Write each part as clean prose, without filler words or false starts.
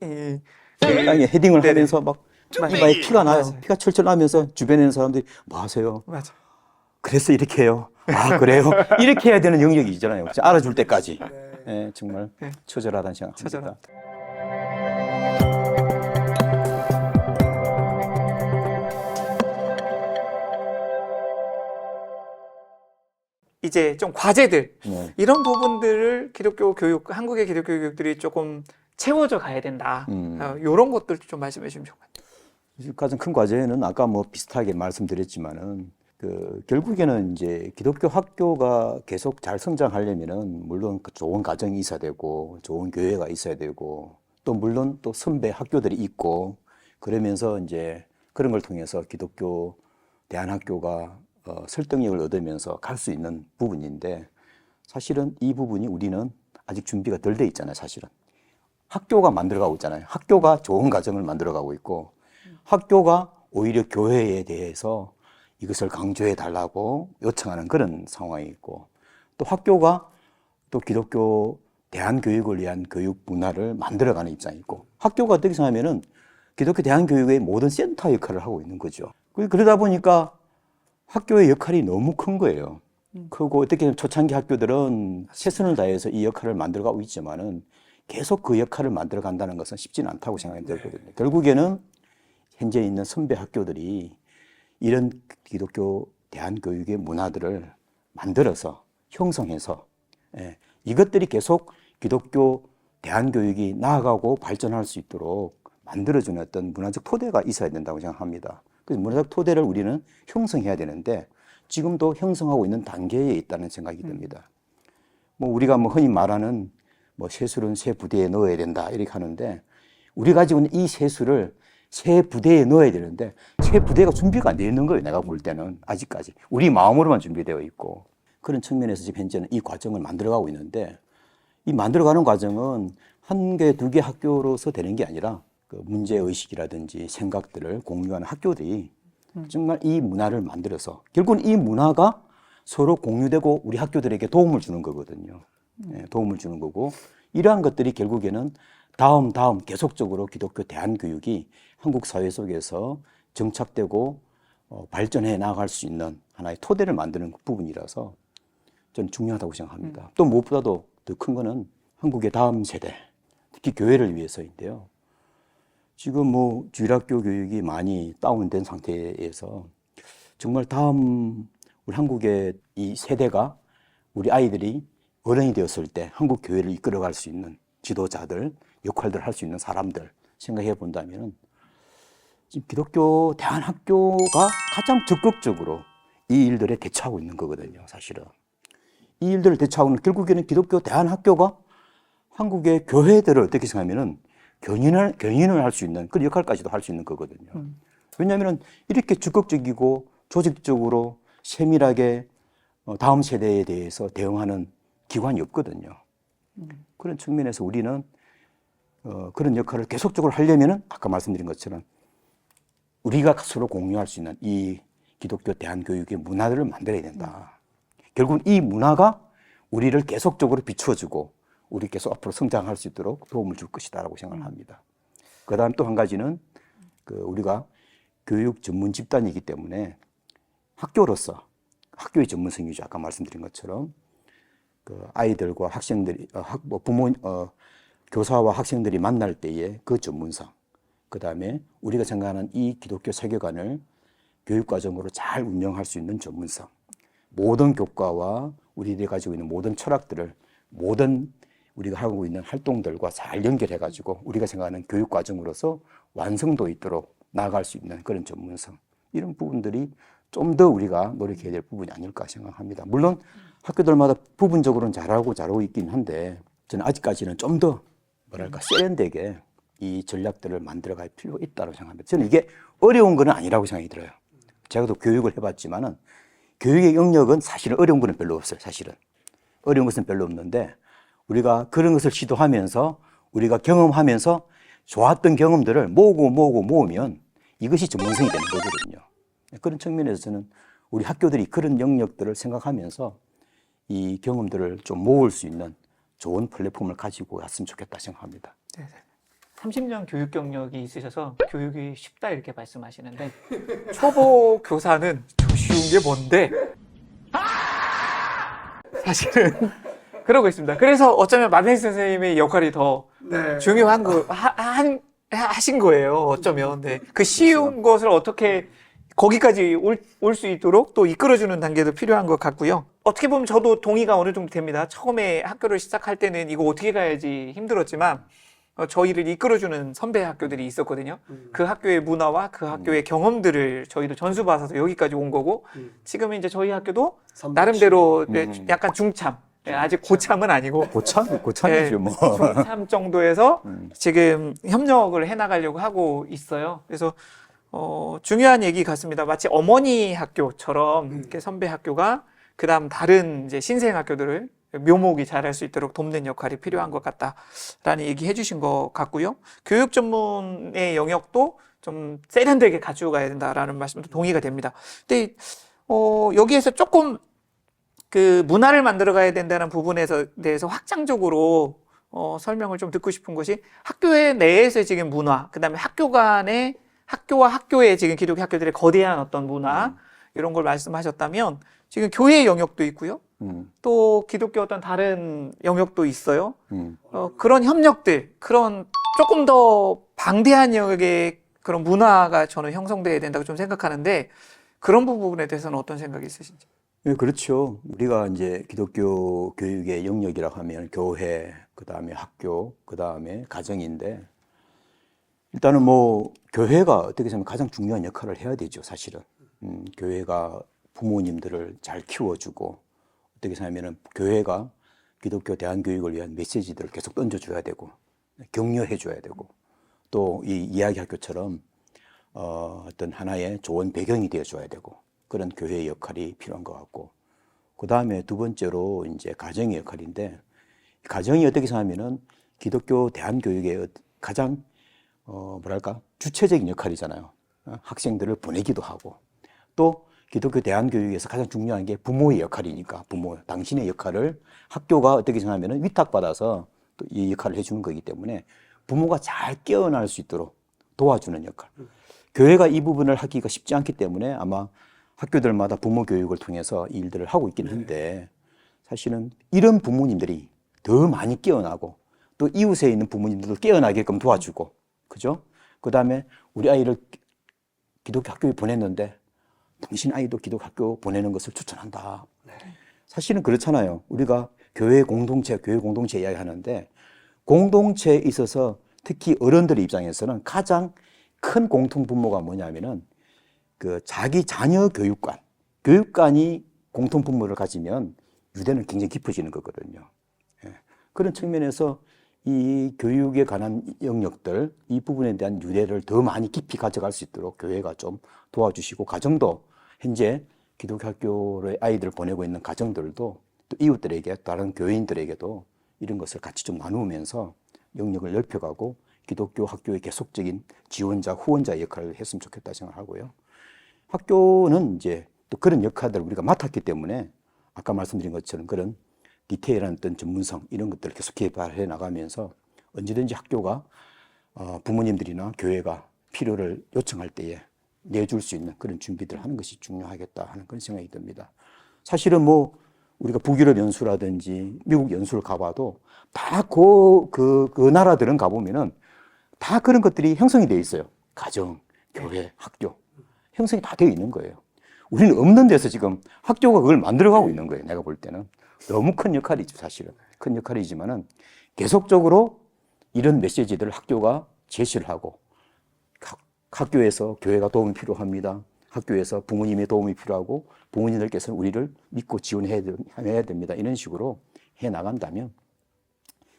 예. 땅에 헤딩을 네네. 하면서 막 이마에 피가 나요. 맞아요. 피가 철철 나면서 주변에 있는 사람들이 뭐 하세요? 맞아. 그래서 이렇게 해요. 아, 그래요? 이렇게 해야 되는 영역이 있잖아요. 알아줄 때까지. 예, 정말 네. 처절하다는 생각합니다. 처절합니다. 이제 좀 과제들 네. 이런 부분들을 기독교 교육, 한국의 기독교 교육들이 조금 채워져 가야 된다. 이런 것들 좀 말씀해 주시면 좋을 것 같아요. 가장 큰 과제는 아까 뭐 비슷하게 말씀드렸지만은 결국에는 이제 기독교 학교가 계속 잘 성장하려면은 물론 그 좋은 가정이 있어야 되고 좋은 교회가 있어야 되고 또 물론 또 선배 학교들이 있고 그러면서 이제 그런 걸 통해서 기독교 대안학교가 설득력을 얻으면서 갈 수 있는 부분인데 사실은 이 부분이 우리는 아직 준비가 덜 돼 있잖아요, 사실은. 학교가 만들어가고 있잖아요. 학교가 좋은 가정을 만들어가고 있고 학교가 오히려 교회에 대해서 이것을 강조해 달라고 요청하는 그런 상황이 있고 또 학교가 또 기독교 대안교육을 위한 교육 문화를 만들어가는 입장이 있고 학교가 어떻게 생각하면은 기독교 대안교육의 모든 센터 역할을 하고 있는 거죠. 그러다 보니까 학교의 역할이 너무 큰 거예요. 크고 어떻게 보면 초창기 학교들은 최선을 다해서 이 역할을 만들어가고 있지만은 계속 그 역할을 만들어간다는 것은 쉽지는 않다고 생각이 들거든요. 결국에는 현재 있는 선배 학교들이 이런 기독교 대안교육의 문화들을 만들어서 형성해서 이것들이 계속 기독교 대안교육이 나아가고 발전할 수 있도록 만들어주는 어떤 문화적 토대가 있어야 된다고 생각합니다. 그래서 문화적 토대를 우리는 형성해야 되는데 지금도 형성하고 있는 단계에 있다는 생각이 듭니다. 뭐 우리가 뭐 흔히 말하는 뭐 세술은 새 부대에 넣어야 된다 이렇게 하는데 우리가 가지고 있는 이 세술을 새 부대에 넣어야 되는데 새 부대가 준비가 안 되어 있는 거예요. 내가 볼 때는 아직까지 우리 마음으로만 준비되어 있고 그런 측면에서 지금 현재는 이 과정을 만들어가고 있는데 이 만들어가는 과정은 한 개, 두 개 학교로서 되는 게 아니라 그 문제의식이라든지 생각들을 공유하는 학교들이 정말 이 문화를 만들어서 결국은 이 문화가 서로 공유되고 우리 학교들에게 도움을 주는 거거든요. 도움을 주는 거고 이러한 것들이 결국에는 다음 계속적으로 기독교 대안교육이 한국 사회 속에서 정착되고 발전해 나갈 수 있는 하나의 토대를 만드는 부분이라서 저는 중요하다고 생각합니다. 또 무엇보다도 더 큰 거는 한국의 다음 세대, 특히 교회를 위해서인데요. 지금 뭐 주일학교 교육이 많이 다운된 상태에서 정말 다음 우리 한국의 이 세대가 우리 아이들이 어른이 되었을 때 한국 교회를 이끌어갈 수 있는 지도자들, 역할들을 할 수 있는 사람들 생각해 본다면 지금 기독교 대안학교가 가장 적극적으로 이 일들에 대처하고 있는 거거든요, 사실은. 이 일들을 대처하고 있는 결국에는 기독교 대안학교가 한국의 교회들을 어떻게 생각하면은 견인을 할 수 있는 그런 역할까지도 할 수 있는 거거든요. 왜냐하면 이렇게 적극적이고 조직적으로 세밀하게 다음 세대에 대해서 대응하는 기관이 없거든요. 그런 측면에서 우리는 그런 역할을 계속적으로 하려면은 아까 말씀드린 것처럼 우리가 서로 공유할 수 있는 이 기독교 대안교육의 문화들을 만들어야 된다. 결국은 이 문화가 우리를 계속적으로 비추어주고 우리 계속 앞으로 성장할 수 있도록 도움을 줄 것이다라고 생각을 합니다. 그 다음 또 한 가지는 우리가 교육 전문 집단이기 때문에 학교로서 학교의 전문성이죠. 아까 말씀드린 것처럼 아이들과 학생들이 교사와 학생들이 만날 때의 그 전문성, 그 다음에 우리가 생각하는 이 기독교 세계관을 교육과정으로 잘 운영할 수 있는 전문성, 모든 교과와 우리들이 가지고 있는 모든 철학들을 모든 우리가 하고 있는 활동들과 잘 연결해가지고 우리가 생각하는 교육과정으로서 완성도 있도록 나아갈 수 있는 그런 전문성, 이런 부분들이 좀 더 우리가 노력해야 될 부분이 아닐까 생각합니다. 물론 학교들마다 부분적으로는 잘하고 있긴 한데 저는 아직까지는 좀 더 뭐랄까 세련되게 이 전략들을 만들어갈 필요가 있다고 생각합니다. 저는 이게 어려운 건 아니라고 생각이 들어요. 제가 또 교육을 해봤지만은 교육의 영역은 사실은 어려운 거는 별로 없어요. 사실은 어려운 것은 별로 없는데 우리가 그런 것을 시도하면서 우리가 경험하면서 좋았던 경험들을 모으면 이것이 전문성이 되는 거거든요. 그런 측면에서 저는 우리 학교들이 그런 영역들을 생각하면서 이 경험들을 좀 모을 수 있는 좋은 플랫폼을 가지고 왔으면 좋겠다 생각합니다. 네. 30년 교육 경력이 있으셔서 교육이 쉽다 이렇게 말씀하시는데 초보 교사는 좀 쉬운 게 뭔데? 사실은 그러고 있습니다. 그래서 어쩌면 마빈 선생님의 역할이 더 중요한 하신 거예요. 어쩌면. 네. 그 쉬운 것을 어떻게 거기까지 올 수 있도록 또 이끌어주는 단계도 필요한 것 같고요. 어떻게 보면 저도 동의가 어느 정도 됩니다. 처음에 학교를 시작할 때는 이거 어떻게 가야지 힘들었지만 저희를 이끌어주는 선배 학교들이 있었거든요. 그 학교의 문화와 그 학교의 경험들을 저희도 전수받아서 여기까지 온 거고 지금은 이제 저희 학교도 나름대로 약간 중참, 아직 고참은 아니고 고참이죠, 뭐. 중참 정도에서 지금 협력을 해나가려고 하고 있어요. 그래서 중요한 얘기 같습니다. 마치 어머니 학교처럼 이렇게 선배 학교가 그다음 다른 이제 신생 학교들을 묘목이 잘할 수 있도록 돕는 역할이 필요한 것 같다라는 얘기 해주신 것 같고요. 교육 전문의 영역도 좀 세련되게 가지고 가야 된다라는 말씀도 동의가 됩니다. 근데 여기에서 조금 그 문화를 만들어 가야 된다는 부분에서 대해서 확장적으로 설명을 좀 듣고 싶은 것이 학교의 내에서 지금 문화, 그다음에 학교 간의 학교와 학교의 지금 기독교 학교들의 거대한 어떤 문화 이런 걸 말씀하셨다면 지금 교회 영역도 있고요. 또 기독교 어떤 다른 영역도 있어요. 그런 협력들, 그런 조금 더 방대한 영역의 그런 문화가 저는 형성돼야 된다고 좀 생각하는데 그런 부분에 대해서는 어떤 생각이 있으신지? 네, 그렇죠. 우리가 이제 기독교 교육의 영역이라고 하면 교회, 그 다음에 학교, 그 다음에 가정인데 일단은 뭐 교회가 어떻게 보면 가장 중요한 역할을 해야 되죠, 사실은. 교회가 부모님들을 잘 키워주고 어떻게 생각하면은 교회가 기독교 대안교육을 위한 메시지들을 계속 던져줘야 되고 격려해줘야 되고 또 이 이야기학교처럼 어떤 하나의 좋은 배경이 되어줘야 되고 그런 교회의 역할이 필요한 것 같고 그 다음에 두 번째로 이제 가정의 역할인데 가정이 어떻게 생각하면은 기독교 대안교육의 가장 뭐랄까 주체적인 역할이잖아요. 학생들을 보내기도 하고 또 기독교 대안교육에서 가장 중요한 게 부모의 역할이니까 당신의 역할을 학교가 어떻게 생각하면 위탁받아서 또 이 역할을 해주는 거기 때문에 부모가 잘 깨어날 수 있도록 도와주는 역할. 교회가 이 부분을 하기가 쉽지 않기 때문에 아마 학교들마다 부모 교육을 통해서 이 일들을 하고 있긴 한데 사실은 이런 부모님들이 더 많이 깨어나고 또 이웃에 있는 부모님들도 깨어나게끔 도와주고 그죠? 그 다음에 우리 아이를 기독교 학교에 보냈는데 당신 아이도 기독교 학교 보내는 것을 추천한다. 사실은 그렇잖아요. 우리가 교회 공동체 이야기 하는데 공동체에 있어서 특히 어른들의 입장에서는 가장 큰 공통 분모가 뭐냐면은 그 자기 자녀 교육관이 공통 분모를 가지면 유대는 굉장히 깊어지는 거거든요. 그런 측면에서 이 교육에 관한 영역들, 이 부분에 대한 유대를 더 많이 깊이 가져갈 수 있도록 교회가 좀 도와주시고 가정도 현재 기독교 학교에 아이들을 보내고 있는 가정들도 또 이웃들에게 다른 교회인들에게도 이런 것을 같이 좀 나누면서 영역을 넓혀가고 기독교 학교의 계속적인 지원자, 후원자 역할을 했으면 좋겠다 생각하고요. 학교는 이제 또 그런 역할들을 우리가 맡았기 때문에 아까 말씀드린 것처럼 그런 디테일한 어떤 전문성 이런 것들을 계속 개발해 나가면서 언제든지 학교가 부모님들이나 교회가 필요를 요청할 때에 내줄 수 있는 그런 준비들을 하는 것이 중요하겠다 하는 그런 생각이 듭니다. 사실은 뭐 우리가 북유럽 연수라든지 미국 연수를 가봐도 다 그 나라들은 가보면은 다 그런 것들이 형성이 되어 있어요. 가정, 교회, 학교 형성이 다 되어 있는 거예요. 우리는 없는 데서 지금 학교가 그걸 만들어가고 있는 거예요. 내가 볼 때는 너무 큰 역할이죠. 사실은 큰 역할이지만은 계속적으로 이런 메시지들을 학교가 제시를 하고 학교에서 교회가 도움이 필요합니다. 학교에서 부모님의 도움이 필요하고 부모님들께서는 우리를 믿고 지원해야 됩니다. 이런 식으로 해 나간다면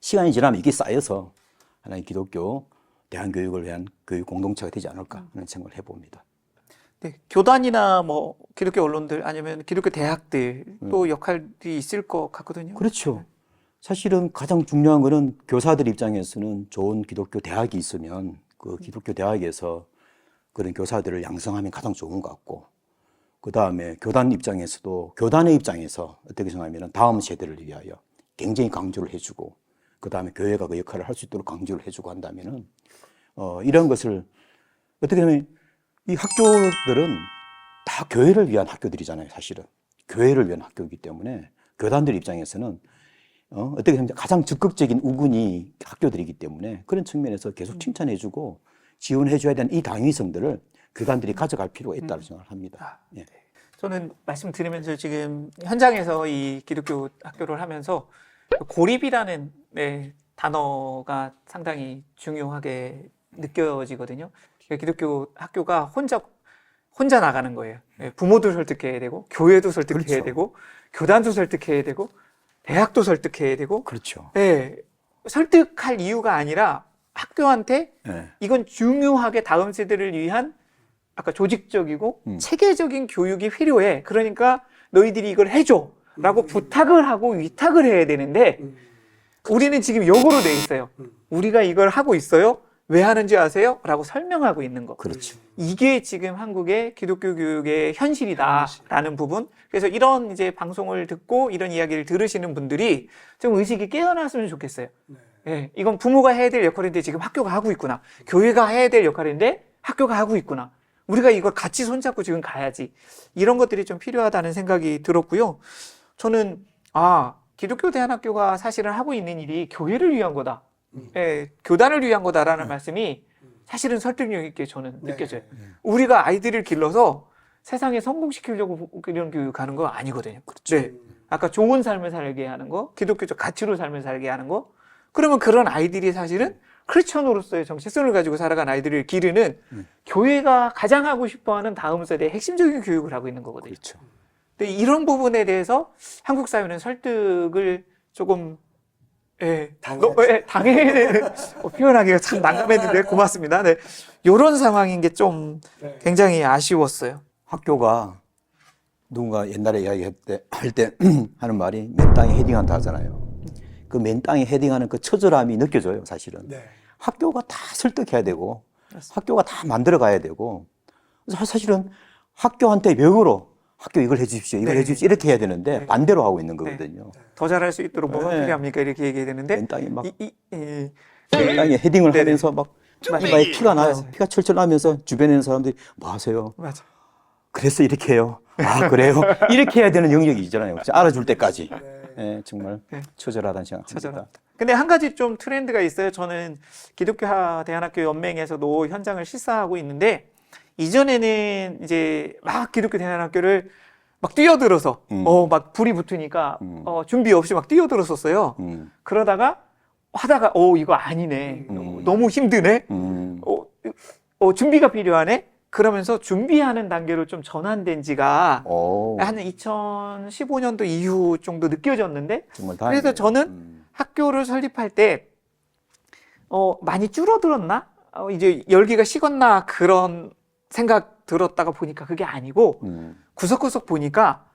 시간이 지나면 이게 쌓여서 하나의 기독교 대안교육을 위한 교육 공동체가 되지 않을까 하는 생각을 해봅니다. 네, 교단이나 뭐 기독교 언론들 아니면 기독교 대학들 또 역할이 있을 것 같거든요. 그렇죠. 사실은 가장 중요한 거는 교사들 입장에서는 좋은 기독교 대학이 있으면 그 기독교 대학에서 그런 교사들을 양성하면 가장 좋은 것 같고 그 다음에 교단 입장에서도 교단의 입장에서 어떻게 생각하면 다음 세대를 위하여 굉장히 강조를 해주고 그 다음에 교회가 그 역할을 할 수 있도록 강조를 해주고 한다면은 이런 것을 어떻게 보면 이 학교들은 다 교회를 위한 학교들이잖아요, 사실은. 교회를 위한 학교이기 때문에 교단들 입장에서는 어떻게 보면 가장 적극적인 우군이 학교들이기 때문에 그런 측면에서 계속 칭찬해주고 지원해줘야 되는 이 당위성들을 교단들이 가져갈 필요가 있다고 생각을 합니다. 예. 저는 말씀드리면서 지금 현장에서 이 기독교 학교를 하면서 고립이라는 단어가 상당히 중요하게 느껴지거든요. 기독교 학교가 혼자 나가는 거예요. 부모도 설득해야 되고, 교회도 설득해야 그렇죠. 되고, 교단도 설득해야 되고, 대학도 설득해야 되고, 그렇죠. 설득할 이유가 아니라 학교한테 예. 이건 중요하게 다음 세대를 위한 아까 조직적이고 체계적인 교육이 필요해. 그러니까 너희들이 이걸 해줘. 라고 부탁을 하고 위탁을 해야 되는데 우리는 지금 역으로 돼 있어요. 우리가 이걸 하고 있어요. 왜 하는지 아세요? 라고 설명하고 있는 거. 그렇죠. 이게 지금 한국의 기독교 교육의 현실이다라는 부분. 그래서 이런 이제 방송을 듣고 이런 이야기를 들으시는 분들이 좀 의식이 깨어났으면 좋겠어요. 예, 이건 부모가 해야 될 역할인데 지금 학교가 하고 있구나. 교회가 해야 될 역할인데 학교가 하고 있구나. 우리가 이걸 같이 손잡고 지금 가야지. 이런 것들이 좀 필요하다는 생각이 들었고요. 저는 기독교 대안학교가 사실은 하고 있는 일이 교회를 위한 거다. 예, 교단을 위한 거다라는 말씀이 사실은 설득력 있게 저는 느껴져요. 우리가 아이들을 길러서 세상에 성공시키려고 이런 교육하는 거 아니거든요. 네. 아까 좋은 삶을 살게 하는 거, 기독교적 가치로 삶을 살게 하는 거. 그러면 그런 아이들이 사실은 크리스천으로서의 정체성을 가지고 살아간 아이들을 기르는 교회가 가장 하고 싶어하는 다음 세대의 핵심적인 교육을 하고 있는 거거든요. 그렇죠. 근데 이런 부분에 대해서 한국 사회는 설득을 조금 당해야 되는 표현하기가 참 난감했는데 고맙습니다. 네. 이런 상황인 게 좀 굉장히 아쉬웠어요. 학교가 누군가 옛날에 이야기할 때 하는 말이 맨 땅에 헤딩한다 하잖아요. 그 맨 땅에 헤딩하는 그 처절함이 느껴져요, 사실은. 학교가 다 설득해야 되고, 학교가 다 만들어 가야 되고, 사실은 학교한테 역으로 학교 이걸 해주십시오, 이걸 해주십시오, 이렇게 해야 되는데 반대로 하고 있는 거거든요. 더 잘할 수 있도록 뭐가 필요합니까? 이렇게 얘기해야 되는데 맨 땅에 막 맨 땅에 헤딩을 하면서 막 이마에 피가 나요. 맞아요. 피가 철철 나면서 주변에 있는 사람들이 뭐 하세요? 맞아. 그래서 이렇게 해요. 아, 그래요? 이렇게 해야 되는 영역이 있잖아요. 알아줄 때까지. 정말 처절하다는 생각합니다. 근데 한 가지 좀 트렌드가 있어요. 저는 기독교 대안학교 연맹에서도 현장을 실사하고 있는데 이전에는 이제 막 기독교 대안학교를 막 뛰어들어서 막 불이 붙으니까 준비 없이 막 뛰어들었었어요. 그러다가 하다가 이거 아니네. 너무 힘드네. 준비가 필요하네. 그러면서 준비하는 단계로 좀 전환된 지가 한 2015년도 이후 정도 느껴졌는데 정말 그래서 저는 학교를 설립할 때 많이 줄어들었나? 이제 열기가 식었나? 그런 생각 들었다가 보니까 그게 아니고 구석구석 보니까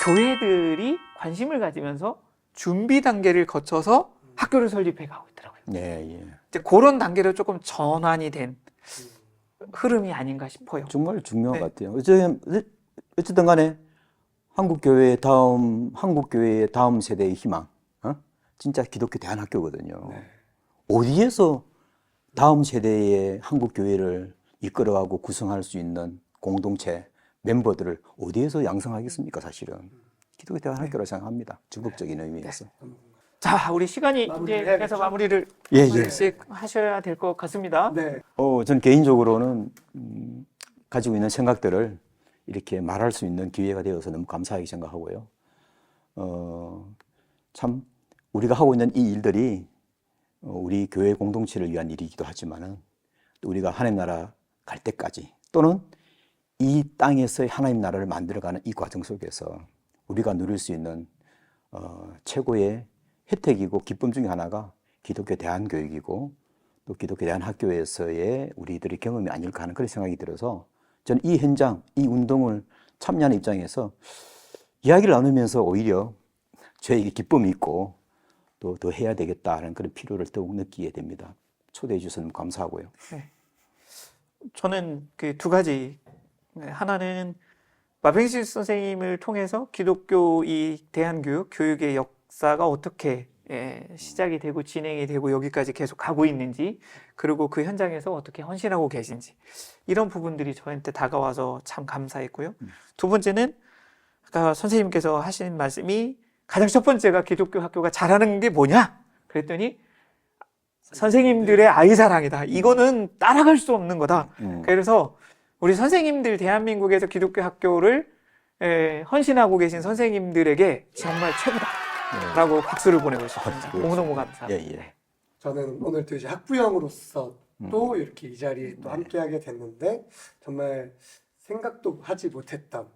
교회들이 관심을 가지면서 준비 단계를 거쳐서 학교를 설립해 가고 있더라고요. 이제 그런 단계로 조금 전환이 된 흐름이 아닌가 싶어요. 정말 중요한 것 같아요. 어쨌든 간에 한국교회의 다음 세대의 희망, 진짜 기독교 대안학교거든요. 어디에서 다음 세대의 한국교회를 이끌어가고 구성할 수 있는 공동체 멤버들을 어디에서 양성하겠습니까, 사실은. 기독교 대안학교라고 생각합니다. 적극적인 의미에서. 자, 우리 시간이 이제 그래서 마무리를 하셔야 될 것 같습니다. 전 개인적으로는 가지고 있는 생각들을 이렇게 말할 수 있는 기회가 되어서 너무 감사하게 생각하고요. 참 우리가 하고 있는 이 일들이 우리 교회 공동체를 위한 일이기도 하지만은 또 우리가 하나님 나라 갈 때까지 또는 이 땅에서의 하나님 나라를 만들어가는 이 과정 속에서 우리가 누릴 수 있는 최고의 혜택이고 기쁨 중에 하나가 기독교 대안교육이고 또 기독교 대안학교에서의 우리들의 경험이 아닐까 하는 그런 생각이 들어서 저는 이 현장, 이 운동을 참여하는 입장에서 이야기를 나누면서 오히려 저에게 기쁨이 있고 또 더 해야 되겠다는 그런 필요를 더욱 느끼게 됩니다. 초대해 주셔서 너무 감사하고요. 저는 그 두 가지. 하나는 마뱅시 선생님을 통해서 기독교 이 대안교육, 교육의 역사가 어떻게 시작이 되고 진행이 되고 여기까지 계속 가고 있는지, 그리고 그 현장에서 어떻게 헌신하고 계신지, 이런 부분들이 저한테 다가와서 참 감사했고요. 두 번째는 아까 선생님께서 하신 말씀이, 가장 첫 번째가 기독교 학교가 잘하는 게 뭐냐? 그랬더니 선생님들의 아이사랑이다. 이거는 따라갈 수 없는 거다. 그래서 우리 선생님들, 대한민국에서 기독교 학교를 헌신하고 계신 선생님들에게 정말 최고다라고 박수를 보내고 싶습니다. 너무너무 감사합니다. 예, 예. 저는 오늘 또 이제 학부형으로서 또 이렇게 이 자리에 또 함께하게 됐는데, 정말 생각도 하지 못했던,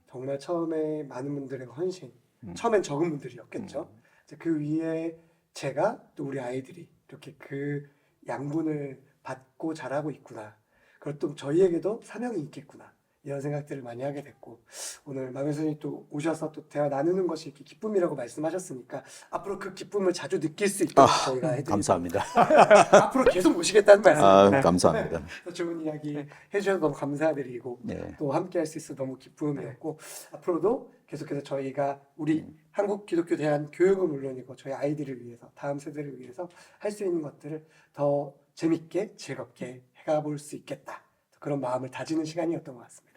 정말 처음에 많은 분들의 헌신, 처음엔 적은 분들이었겠죠. 이제 그 위에 제가 또 우리 아이들이 이렇게 그 양분을 받고 자라고 있구나. 그리고 또 저희에게도 사명이 있겠구나. 이런 생각들을 많이 하게 됐고, 오늘 마 교수님 또 오셔서 또 대화 나누는 것이 이렇게 기쁨이라고 말씀하셨으니까 앞으로 그 기쁨을 자주 느낄 수 있도록 저희가 해드리고, 감사합니다. 앞으로 계속 모시겠다는 말씀입니다. 감사합니다. 좋은 이야기 해주셔서 너무 감사드리고, 네. 또 함께 할 수 있어서 너무 기쁨이었고, 앞으로도 계속해서 저희가 우리 한국 기독교 대한 교육은 물론이고 저희 아이들을 위해서, 다음 세대를 위해서 할 수 있는 것들을 더 재밌게 즐겁게 해가볼 수 있겠다, 그런 마음을 다지는 시간이었던 것 같습니다.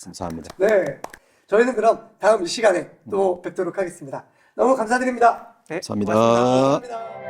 감사합니다. 네, 저희는 그럼 다음 시간에 또 뵙도록 하겠습니다. 너무 감사드립니다. 네, 감사합니다. 고맙습니다. 감사합니다.